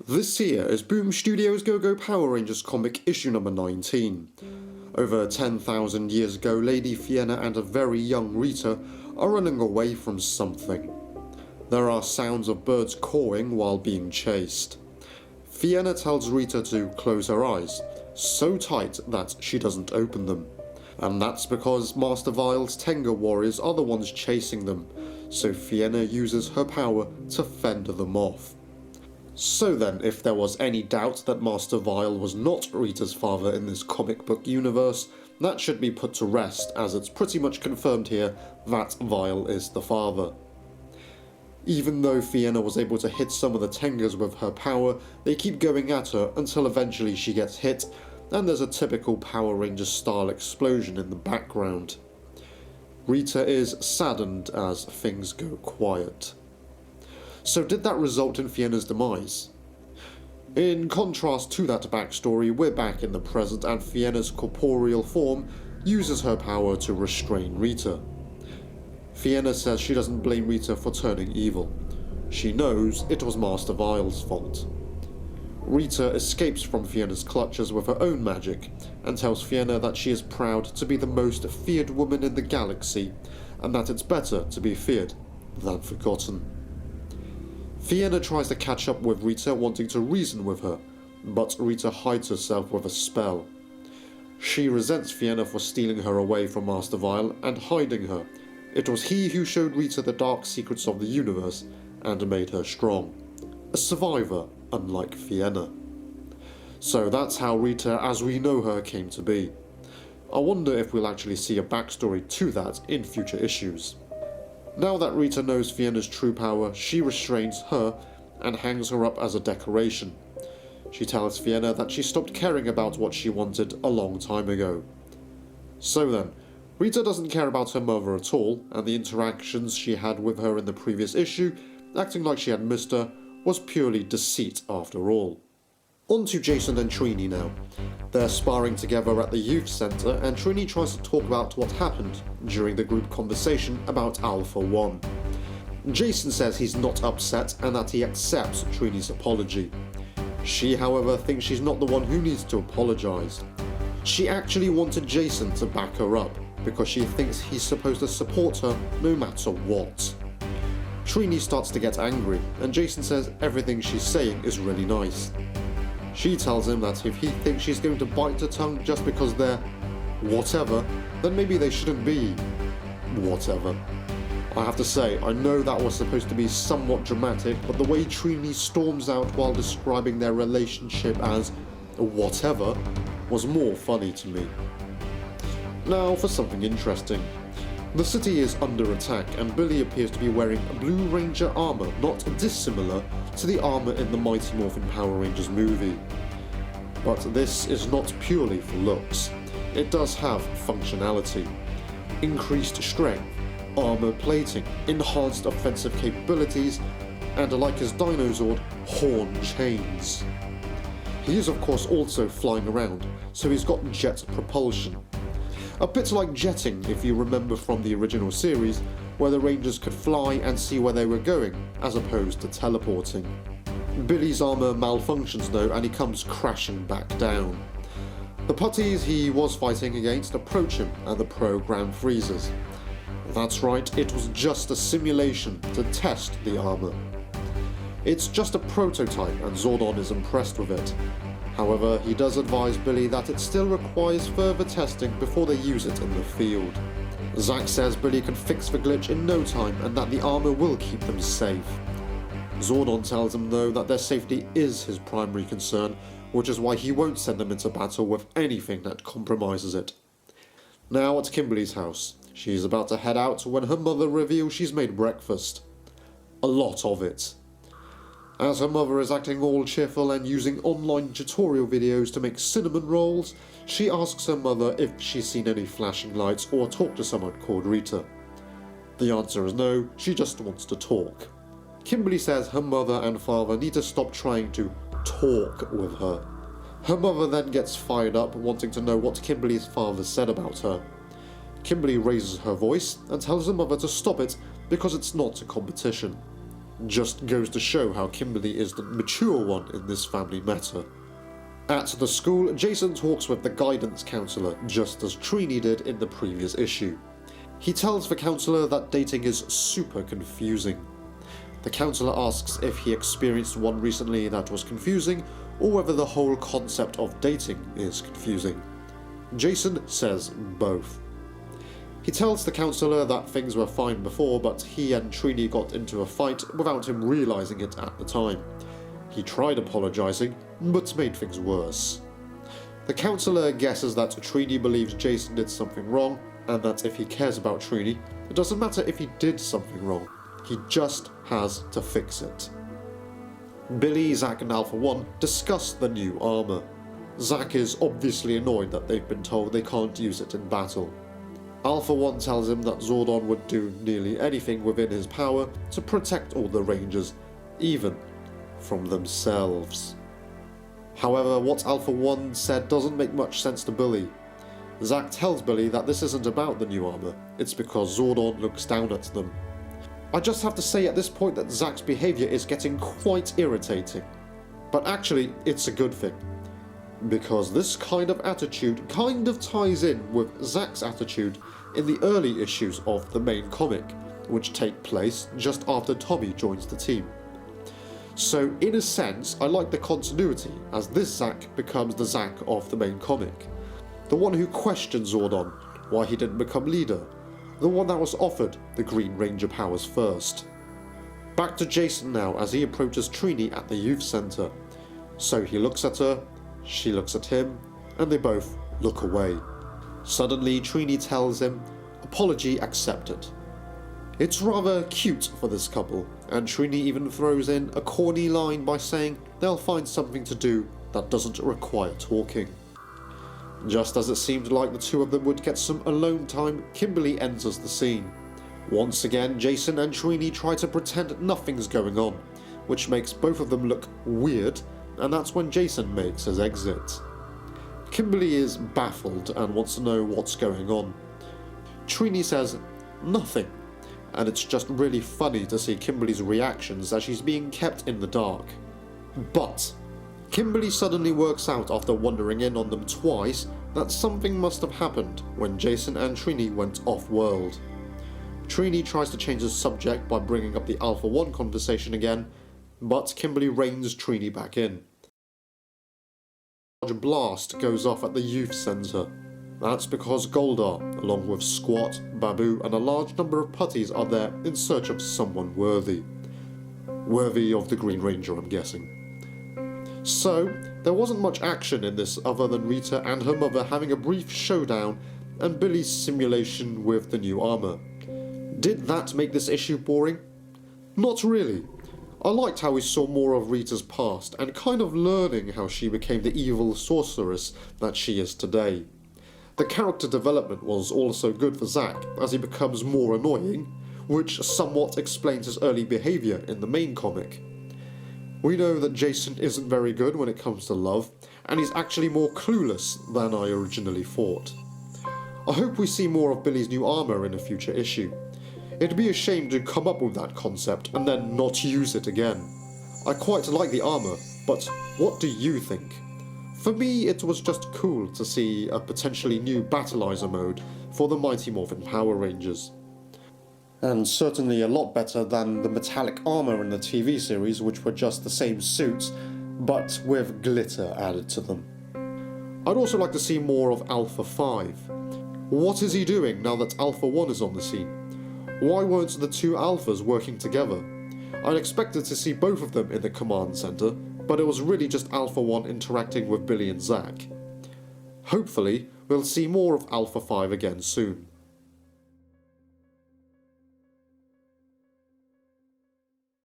This here is Boom Studios Go-Go Power Rangers comic issue number 19. Over 10,000 years ago, Lady Fienna and a very young Rita are running away from something. There are sounds of birds cawing while being chased. Fienna tells Rita to close her eyes, so tight that she doesn't open them. And that's because Master Vile's Tenga warriors are the ones chasing them, so Fienna uses her power to fend them off. So then, if there was any doubt that Master Vile was not Rita's father in this comic book universe, that should be put to rest, as it's pretty much confirmed here that Vile is the father. Even though Fienna was able to hit some of the Tengas with her power, they keep going at her until eventually she gets hit, and there's a typical Power Rangers style explosion in the background. Rita is saddened as things go quiet. So did that result in Fienna's demise? In contrast to that backstory, we're back in the present and Fienna's corporeal form uses her power to restrain Rita. Fienna says she doesn't blame Rita for turning evil. She knows it was Master Vile's fault. Rita escapes from Fienna's clutches with her own magic and tells Fienna that she is proud to be the most feared woman in the galaxy and that it's better to be feared than forgotten. Fienna tries to catch up with Rita, wanting to reason with her, but Rita hides herself with a spell. She resents Fienna for stealing her away from Master Vile and hiding her. It was he who showed Rita the dark secrets of the universe and made her strong. A survivor, unlike Fienna. So that's how Rita, as we know her, came to be. I wonder if we'll actually see a backstory to that in future issues. Now that Rita knows Fienna's true power, she restrains her and hangs her up as a decoration. She tells Fienna that she stopped caring about what she wanted a long time ago. So then, Rita doesn't care about her mother at all, and the interactions she had with her in the previous issue, acting like she had missed her, was purely deceit after all. On to Jason and Trini now. They're sparring together at the youth centre and Trini tries to talk about what happened during the group conversation about Alpha 1. Jason says he's not upset and that he accepts Trini's apology. She, however, thinks she's not the one who needs to apologise. She actually wanted Jason to back her up because she thinks he's supposed to support her no matter what. Trini starts to get angry and Jason says everything she's saying is really nice. She tells him that if he thinks she's going to bite her tongue just because they're whatever, then maybe they shouldn't be whatever. I have to say, I know that was supposed to be somewhat dramatic, but the way Trini storms out while describing their relationship as whatever was more funny to me. Now for something interesting. The city is under attack and Billy appears to be wearing a Blue Ranger armour not dissimilar to the armour in the Mighty Morphin Power Rangers movie. But this is not purely for looks. It does have functionality. Increased strength, armour plating, enhanced offensive capabilities, and like his Dino Zord, horn chains. He is of course also flying around, so he's got jet propulsion. A bit like jetting if you remember from the original series, where the Rangers could fly and see where they were going, as opposed to teleporting. Billy's armour malfunctions though, and he comes crashing back down. The putties he was fighting against approach him and the program freezes. That's right, it was just a simulation to test the armour. It's just a prototype and Zordon is impressed with it. However, he does advise Billy that it still requires further testing before they use it in the field. Zack says Billy can fix the glitch in no time and that the armour will keep them safe. Zordon tells him though that their safety is his primary concern, which is why he won't send them into battle with anything that compromises it. Now at Kimberly's house, she's about to head out when her mother reveals she's made breakfast. A lot of it. As her mother is acting all cheerful and using online tutorial videos to make cinnamon rolls, she asks her mother if she's seen any flashing lights or talked to someone called Rita. The answer is no, she just wants to talk. Kimberly says her mother and father need to stop trying to talk with her. Her mother then gets fired up, wanting to know what Kimberly's father said about her. Kimberly raises her voice and tells her mother to stop it because it's not a competition. Just goes to show how Kimberly is the mature one in this family matter. At the school, Jason talks with the guidance counsellor, just as Trini did in the previous issue. He tells the counsellor that dating is super confusing. The counsellor asks if he experienced one recently that was confusing, or whether the whole concept of dating is confusing. Jason says both. He tells the counsellor that things were fine before, but he and Trini got into a fight without him realising it at the time. He tried apologising, but made things worse. The counsellor guesses that Trini believes Jason did something wrong, and that if he cares about Trini, it doesn't matter if he did something wrong, he just has to fix it. Billy, Zack and Alpha 1 discuss the new armour. Zack is obviously annoyed that they've been told they can't use it in battle. Alpha 1 tells him that Zordon would do nearly anything within his power to protect all the Rangers, even from themselves. However, what Alpha 1 said doesn't make much sense to Billy. Zack tells Billy that this isn't about the new armour, it's because Zordon looks down at them. I just have to say at this point that Zack's behaviour is getting quite irritating. But actually, it's a good thing. Because this kind of attitude kind of ties in with Zack's attitude in the early issues of the main comic, which take place just after Tommy joins the team. So in a sense, I like the continuity, as this Zack becomes the Zack of the main comic. The one who questioned Zordon, why he didn't become leader. The one that was offered the Green Ranger powers first. Back to Jason now as he approaches Trini at the youth centre. So he looks at her, she looks at him, and they both look away. Suddenly Trini tells him, apology accepted. It's rather cute for this couple, and Trini even throws in a corny line by saying they'll find something to do that doesn't require talking. Just as it seemed like the two of them would get some alone time, Kimberly enters the scene. Once again, Jason and Trini try to pretend nothing's going on, which makes both of them look weird, and that's when Jason makes his exit. Kimberly is baffled and wants to know what's going on. Trini says nothing, and it's just really funny to see Kimberly's reactions as she's being kept in the dark. But Kimberly suddenly works out after wandering in on them twice that something must have happened when Jason and Trini went off-world. Trini tries to change the subject by bringing up the Alpha 1 conversation again, but Kimberly reins Trini back in. A large blast goes off at the youth centre. That's because Goldar, along with Squat, Babu and a large number of putties are there in search of someone worthy. Worthy of the Green Ranger, I'm guessing. So, there wasn't much action in this other than Rita and her mother having a brief showdown and Billy's simulation with the new armour. Did that make this issue boring? Not really. I liked how we saw more of Rita's past and kind of learning how she became the evil sorceress that she is today. The character development was also good for Zack as he becomes more annoying, which somewhat explains his early behaviour in the main comic. We know that Jason isn't very good when it comes to love, and he's actually more clueless than I originally thought. I hope we see more of Billy's new armour in a future issue. It'd be a shame to come up with that concept and then not use it again. I quite like the armour, but what do you think? For me, it was just cool to see a potentially new battleizer mode for the Mighty Morphin Power Rangers. And certainly a lot better than the metallic armour in the TV series, which were just the same suits, but with glitter added to them. I'd also like to see more of Alpha 5. What is he doing now that Alpha 1 is on the scene? Why weren't the two Alphas working together? I'd expected to see both of them in the command centre, but it was really just Alpha 1 interacting with Billy and Zack. Hopefully, we'll see more of Alpha 5 again soon.